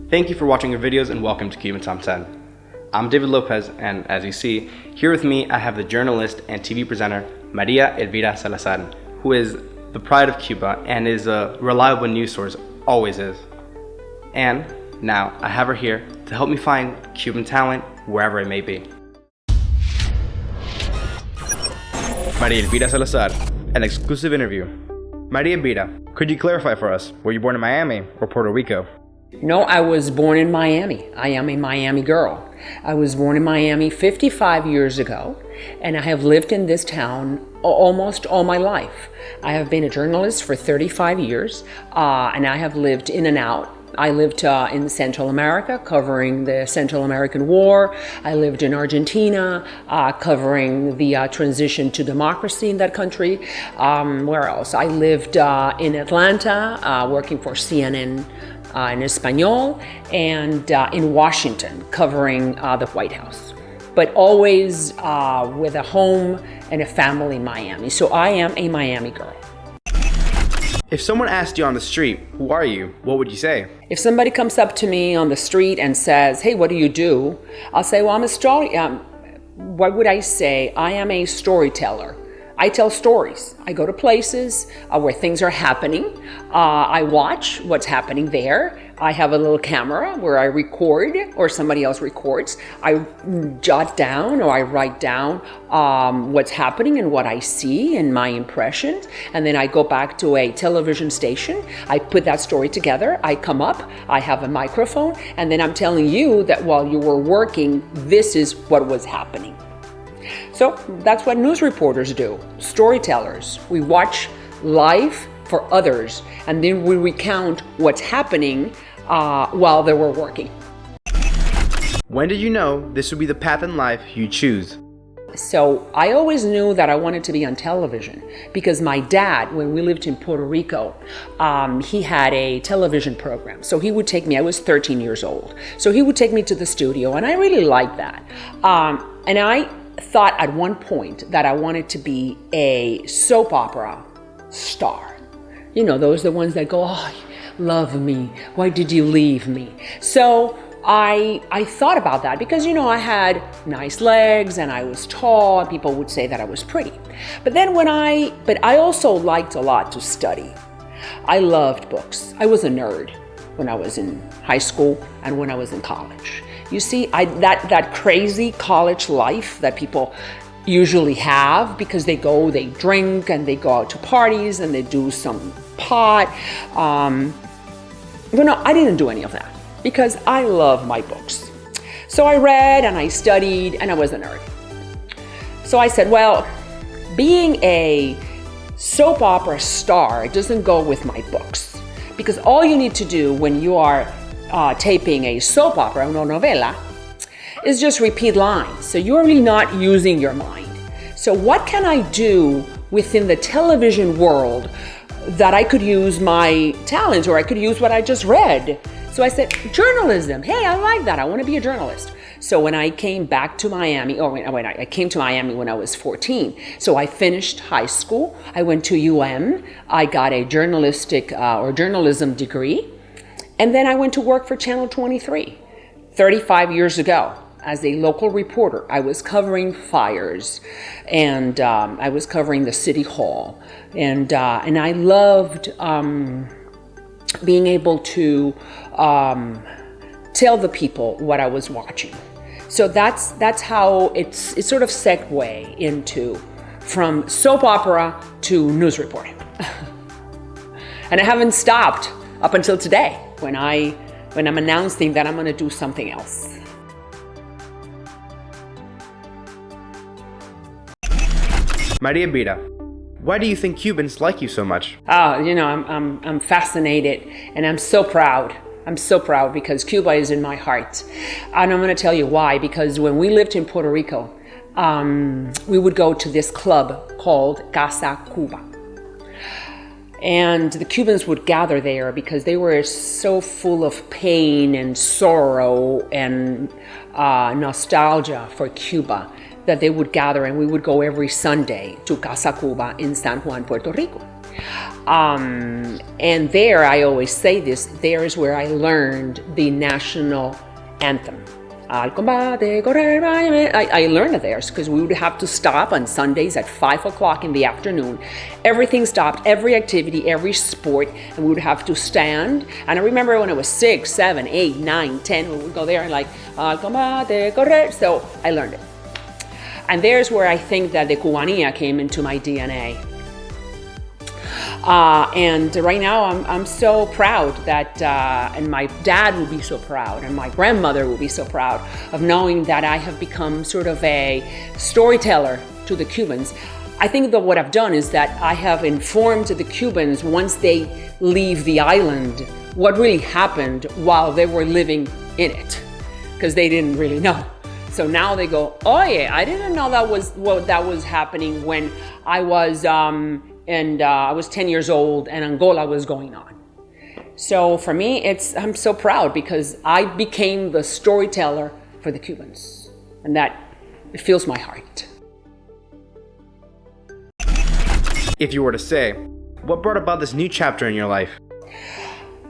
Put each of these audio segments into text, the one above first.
Thank you for watching our videos and welcome to Cuban Top 10. I'm David Lopez, and as you see, here with me I have the journalist and TV presenter María Elvira Salazar, who is the pride of Cuba and is a reliable news source, always is. And now I have her here to help me find Cuban talent wherever it may be. María Elvira Salazar, an exclusive interview. María Elvira, could you clarify for us, were you born in Miami or Puerto Rico? No, I was born in Miami. I am a Miami girl. I was born in Miami 55 years ago, and I have lived in this town almost all my life. I have been a journalist for 35 years, and I have lived in and out. I lived in Central America, covering the Central American War. I lived in Argentina, covering the transition to democracy in that country. Where else? I lived in Atlanta, working for CNN in Espanol, and in Washington, covering the White House. But always with a home and a family in Miami. So I am a Miami girl. If someone asked you on the street, who are you, what would you say? If somebody comes up to me on the street and says, hey, what do you do? I'll say, well, I'm a story. What would I say? I am a storyteller. I tell stories. I go to places where things are happening. I watch what's happening there. I have a little camera where I record or somebody else records. I jot down or I write down what's happening and what I see and my impressions. And then I go back to a television station. I put that story together. I come up, I have a microphone, and then I'm telling you that while you were working, this is what was happening. So that's what news reporters do, storytellers. We watch life for others, and then we recount what's happening while they were working. When did you know this would be the path in life you choose? So I always knew that I wanted to be on television because my dad, when we lived in Puerto Rico, he had a television program. So he would take me, I was 13 years old. So he would take me to the studio, and I really liked that. And I thought at one point that I wanted to be a soap opera star. You know, those are the ones that go, oh, love me, why did you leave me? So I thought about that because, you know, I had nice legs and I was tall and people would say that I was pretty. But then but I also liked a lot to study. I loved books. I was a nerd when I was in high school and when I was in college. You see, that crazy college life that people usually have because they drink and they go out to parties and they do some pot. But no, I didn't do any of that because I love my books. So I read and I studied and I was a nerd. So I said, well, being a soap opera star doesn't go with my books because all you need to do when you are taping a soap opera, una novela, is just repeat lines. So you're really not using your mind. So what can I do within the television world that I could use my talent or I could use what I just read? So I said, journalism. Hey, I like that. I want to be a journalist. So when I came back to Miami, I came to Miami when I was 14. So I finished high school. I went to UM. I got a journalism degree. And then I went to work for Channel 23 35 years ago as a local reporter. I was covering fires and I was covering the city hall. And I loved being able to tell the people what I was watching. So that's how it sort of segued into from soap opera to news reporting. And I haven't stopped up until today when I'm announcing that I'm going to do something else. María Elvira, why do you think Cubans like you so much? You know, I'm fascinated and I'm so proud. I'm so proud because Cuba is in my heart. And I'm going to tell you why. Because when we lived in Puerto Rico, we would go to this club called Casa Cuba. And the Cubans would gather there because they were so full of pain and sorrow and nostalgia for Cuba. that they would gather, and we would go every Sunday to Casa Cuba in San Juan, Puerto Rico. And there, I always say this, there is where I learned the national anthem. Al combate, correr, I learned it there because we would have to stop on Sundays at 5 o'clock in the afternoon. Everything stopped, every activity, every sport, and we would have to stand. And I remember when I was 6, 7, 8, 9, 10, we would go there and like, al combate, correr. So I learned it. And there's where I think that the Cubanía came into my DNA. And right now I'm so proud that, and my dad will be so proud, and my grandmother will be so proud of knowing that I have become sort of a storyteller to the Cubans. I think that what I've done is that I have informed the Cubans once they leave the island what really happened while they were living in it, because they didn't really know. So now they go, oh yeah, I didn't know that was happening when I was I was 10 years old and Angola was going on. So for me, I'm so proud because I became the storyteller for the Cubans, and that it fills my heart. If you were to say, what brought about this new chapter in your life?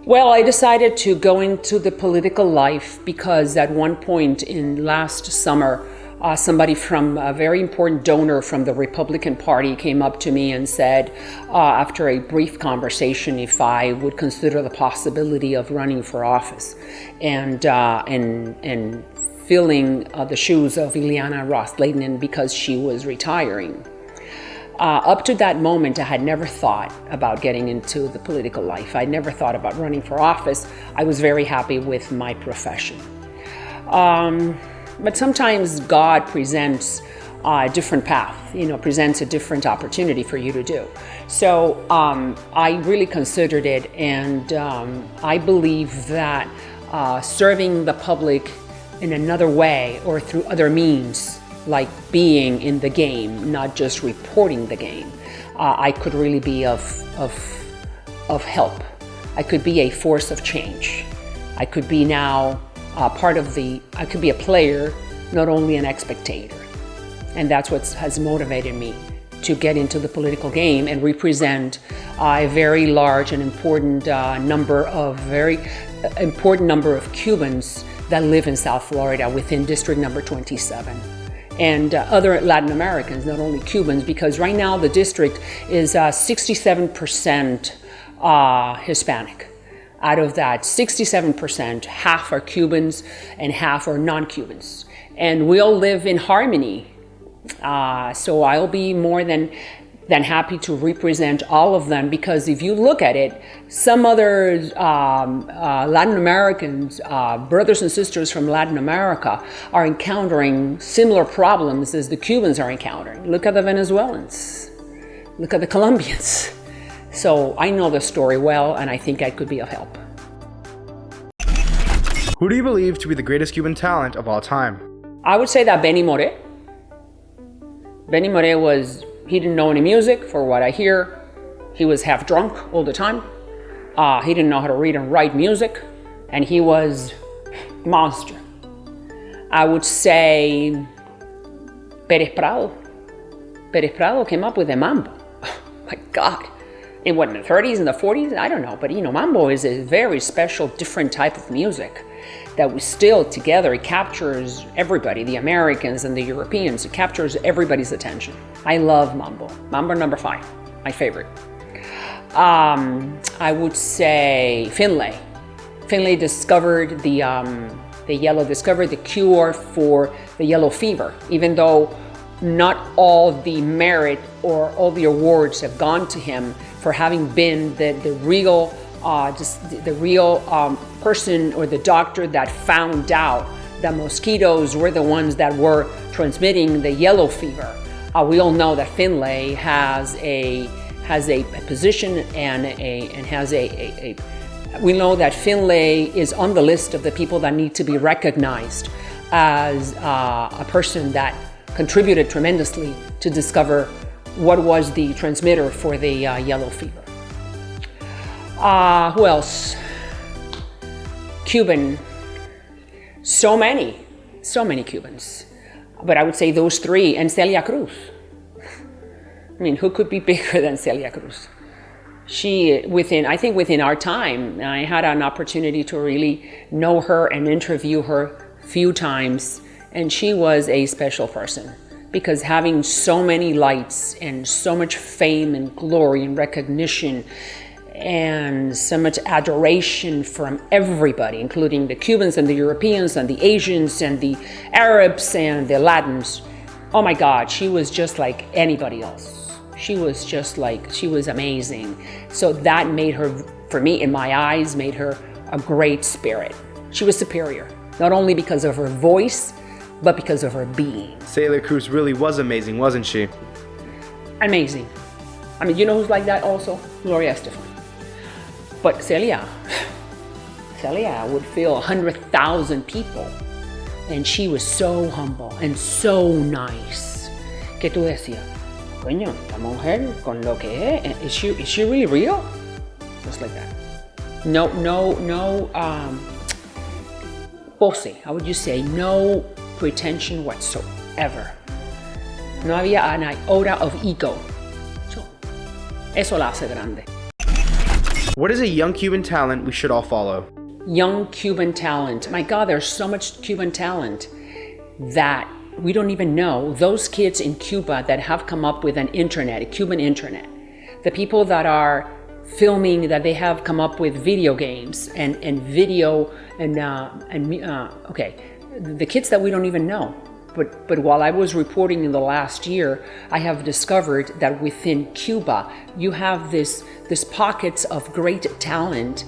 Well, I decided to go into the political life because at one point in last summer, somebody from a very important donor from the Republican Party came up to me and said, after a brief conversation, if I would consider the possibility of running for office and filling the shoes of Ileana Ros-Lehtinen because she was retiring. Up to that moment, I had never thought about getting into the political life. I never thought about running for office. I was very happy with my profession. But sometimes God presents a different path, presents a different opportunity for you to do. So I really considered it, and I believe that serving the public in another way or through other means, like being in the game, not just reporting the game, I could really be of help. I could be a force of change. I could be now I could be a player, not only an spectator. And that's what has motivated me to get into the political game and represent a very large and important number of Cubans that live in South Florida within District Number 27. And other Latin Americans, not only Cubans, because right now the district is 67% Hispanic. Out of that 67%, half are Cubans and half are non-Cubans. And we all live in harmony. So I'll be more than happy to represent all of them, because if you look at it, some other Latin Americans, brothers and sisters from Latin America, are encountering similar problems as the Cubans are encountering. Look at the Venezuelans. Look at the Colombians. So I know the story well, and I think I could be of help. Who do you believe to be the greatest Cuban talent of all time? I would say that Benny Moré. Benny Moré he didn't know any music, for what I hear. He was half drunk all the time. He didn't know how to read and write music, and he was a monster. I would say Pérez Prado. Pérez Prado came up with the mambo. Oh my God. In what, in the 30s and the 40s? I don't know, but mambo is a very special, different type of music that we still together, it captures everybody, the Americans and the Europeans, it captures everybody's attention. I love mambo. Mambo number 5, my favorite. I would say Finlay. Finlay discovered the cure for the yellow fever, even though not all the merit or all the awards have gone to him for having been the real person or the doctor that found out that mosquitoes were the ones that were transmitting the yellow fever. We all know that Finlay has a position we know that Finlay is on the list of the people that need to be recognized as a person that contributed tremendously to discover what was the transmitter for the yellow fever. Who else? Cuban. So many Cubans. but I would say those three, and Celia Cruz. I mean, who could be bigger than Celia Cruz? She, I think within our time, I had an opportunity to really know her and interview her a few times, and she was a special person, because having so many lights and so much fame and glory and recognition and so much adoration from everybody, including the Cubans and the Europeans and the Asians and the Arabs and the Latins. Oh my God, she was just like anybody else. She was amazing. So that made her, for me, in my eyes, made her a great spirit. She was superior, not only because of her voice, but because of her being. Celia Cruz really was amazing, wasn't she? Amazing. I mean, you know who's like that also? Gloria Estefan. But Celia would fill 100,000 people. And she was so humble and so nice. Que tú decías, coño, esta mujer con lo que is she really real? Just like that. No pose, how would you say? No pretension whatsoever. No había an iota of ego. So, eso la hace grande. What is a young Cuban talent we should all follow? Young Cuban talent. My God, there's so much Cuban talent that we don't even know. Those kids in Cuba that have come up with an internet, a Cuban internet. The people that are filming, that they have come up with video games and video okay. The kids that we don't even know. But while I was reporting in the last year, I have discovered that within Cuba, you have this pockets of great talent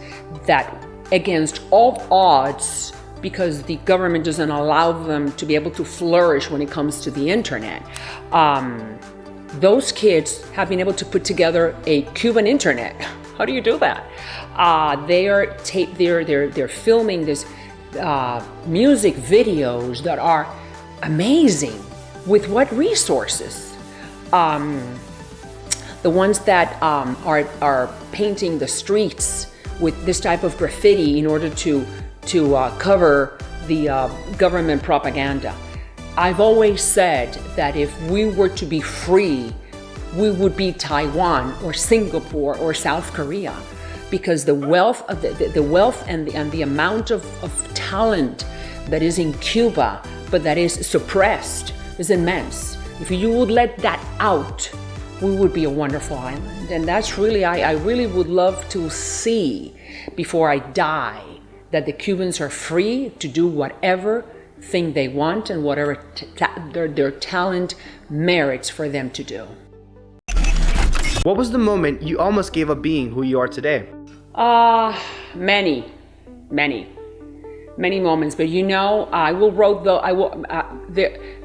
that, against all odds, because the government doesn't allow them to be able to flourish when it comes to the internet, those kids have been able to put together a Cuban internet. How do you do that? They're filming this music videos that are amazing. With what resources? The ones that are painting the streets with this type of graffiti in order to cover the government propaganda. I've always said that if we were to be free, we would be Taiwan or Singapore or South Korea, because the wealth of the wealth and the amount of talent that is in Cuba, but that is suppressed, is immense. If you would let that out, we would be a wonderful island. And that's really, I really would love to see before I die that the Cubans are free to do whatever thing they want and whatever their talent merits for them to do. What was the moment you almost gave up being who you are today? Many moments, but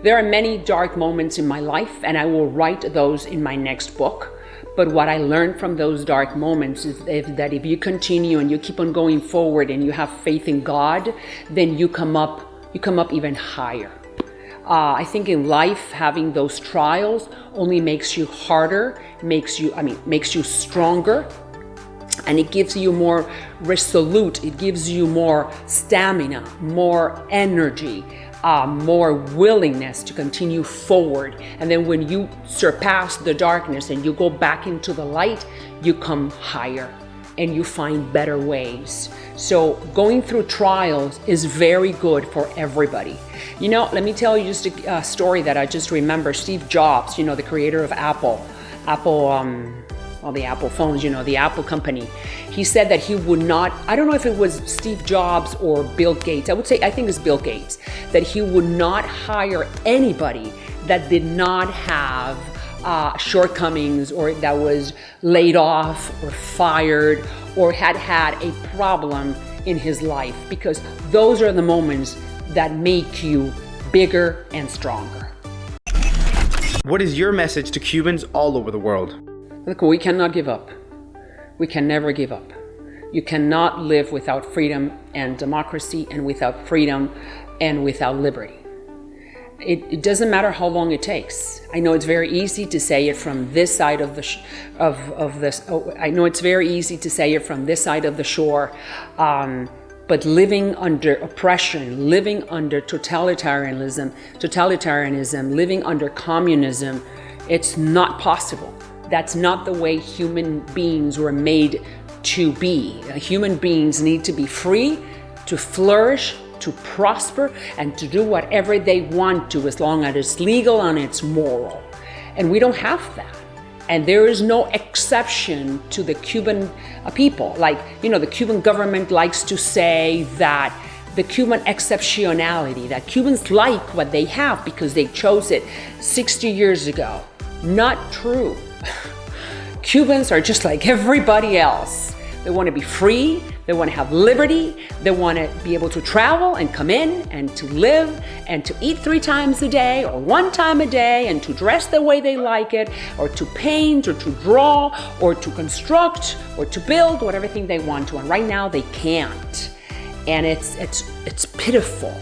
there are many dark moments in my life, and I will write those in my next book. But what I learned from those dark moments is that if you continue and you keep on going forward and you have faith in God, then you come up even higher. I think in life, having those trials only makes you harder, makes you stronger, and it gives you more resolute, it gives you more stamina, more energy, more willingness to continue forward. And then when you surpass the darkness and you go back into the light, you come higher and you find better ways. So going through trials is very good for everybody. You know, let me tell you just a story that I just remember. Steve Jobs, you know, the creator of Apple, the Apple phones, you know, the Apple company. He said that he would not, I don't know if it was Steve Jobs or Bill Gates, I think it's Bill Gates, that he would not hire anybody that did not have shortcomings, or that was laid off or fired or had a problem in his life, because those are the moments that make you bigger and stronger. What is your message to Cubans all over the world? Look, we cannot give up. We can never give up. You cannot live without freedom and democracy, and without freedom and without liberty. It doesn't matter how long it takes. I know it's very easy to say it from this side of the I know it's very easy to say it from this side of the shore, but living under oppression, living under totalitarianism, living under communism, it's not possible. That's not the way human beings were made to be. Human beings need to be free, to flourish, to prosper, and to do whatever they want to, as long as it's legal and it's moral. And we don't have that. And there is no exception to the Cuban people. Like, the Cuban government likes to say that the Cuban exceptionality, that Cubans like what they have because they chose it 60 years ago. Not true. Cubans are just like everybody else. They want to be free, they want to have liberty, they want to be able to travel and come in and to live and to eat 3 times a day or 1 time a day and to dress the way they like it, or to paint or to draw or to construct or to build whatever thing they want to. And right now they can't. And it's pitiful.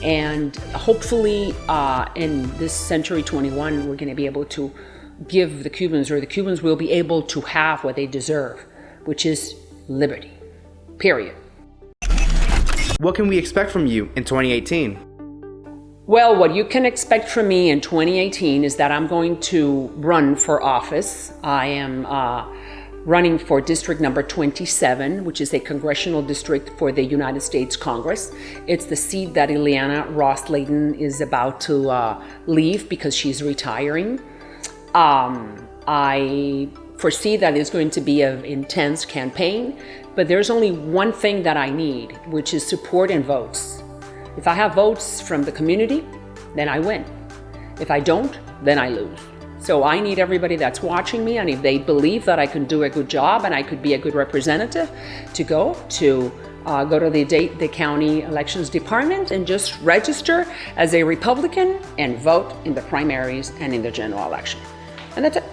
And hopefully in this century 21, we're going to be able to give the Cubans, or the Cubans will be able to have what they deserve, which is liberty, period. What can we expect from you in 2018? Well, what you can expect from me in 2018 is that I'm going to run for office. I am running for district number 27, which is a congressional district for the United States Congress. It's the seat that Ileana Ros-Lehtinen is about to leave because she's retiring. I foresee that it's going to be an intense campaign, but there's only one thing that I need, which is support and votes. If I have votes from the community, then I win. If I don't, then I lose. So I need everybody that's watching me, and if they believe that I can do a good job and I could be a good representative, to go to the county elections department and just register as a Republican and vote in the primaries and in the general election. And that's it.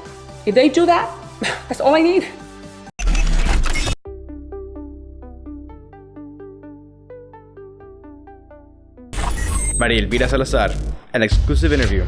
If they do that, that's all I need. María Elvira Salazar, an exclusive interview.